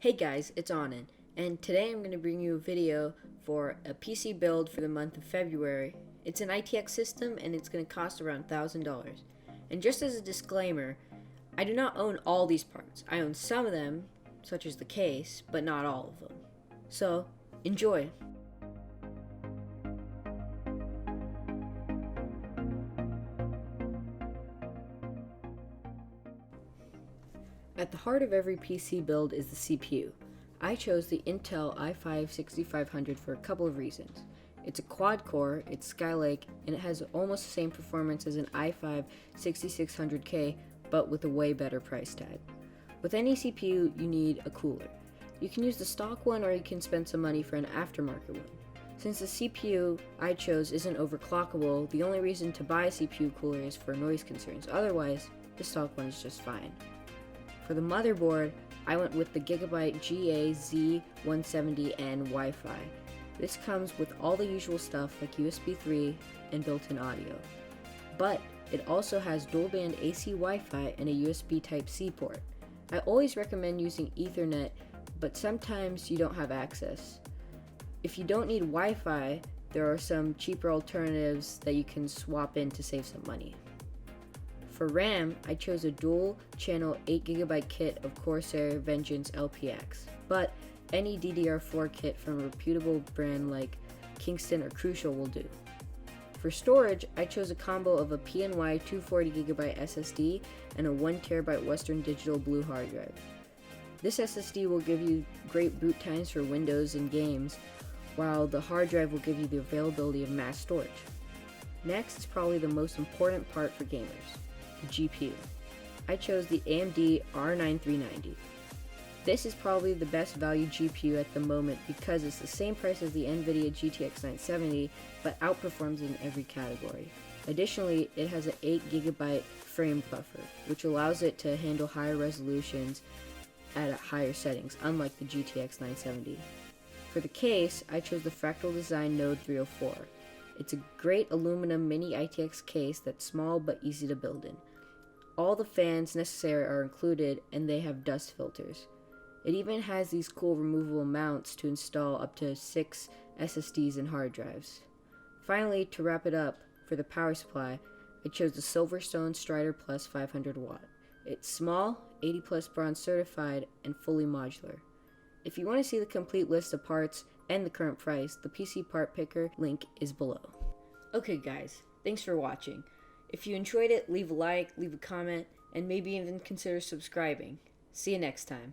Hey guys, it's Anand, and today I'm going to bring you a video for a PC build for the month of February. It's an ITX system and it's going to cost around $1,000. And just as a disclaimer, I do not own all these parts. I own some of them, such as the case, but not all of them. So, enjoy! At the heart of every PC build is the CPU. I chose the Intel i5-6500 for a couple of reasons. It's a quad-core, it's Skylake, and it has almost the same performance as an i5-6600K, but with a way better price tag. With any CPU, you need a cooler. You can use the stock one or you can spend some money for an aftermarket one. Since the CPU I chose isn't overclockable, the only reason to buy a CPU cooler is for noise concerns. Otherwise, the stock one is just fine. For the motherboard, I went with the Gigabyte GA-Z170N Wi-Fi. This comes with all the usual stuff like USB 3 and built-in audio. But it also has dual-band AC Wi-Fi and a USB Type-C port. I always recommend using Ethernet, but sometimes you don't have access. If you don't need Wi-Fi, there are some cheaper alternatives that you can swap in to save some money. For RAM, I chose a dual-channel 8GB kit of Corsair Vengeance LPX, but any DDR4 kit from a reputable brand like Kingston or Crucial will do. For storage, I chose a combo of a PNY 240GB SSD and a 1TB Western Digital Blue hard drive. This SSD will give you great boot times for Windows and games, while the hard drive will give you the availability of mass storage. Next is probably the most important part for gamers. The GPU. I chose the AMD R9 This is probably the best value GPU at the moment because it's the same price as the NVIDIA GTX 970 but outperforms in every category. Additionally, it has an 8GB frame buffer, which allows it to handle higher resolutions at higher settings, unlike the GTX 970. For the case, I chose the Fractal Design Node 304. It's a great aluminum mini ITX case that's small but easy to build in. All the fans necessary are included and they have dust filters. It even has these cool removable mounts to install up to 6 SSDs and hard drives. Finally, to wrap it up, for the power supply, I chose the Silverstone Strider Plus 500 watt. It's small, 80 plus bronze certified, and fully modular. If you want to see the complete list of parts and the current price, the PCPartPicker link is below. Okay guys, thanks for watching. If you enjoyed it, leave a like, leave a comment, and maybe even consider subscribing. See you next time.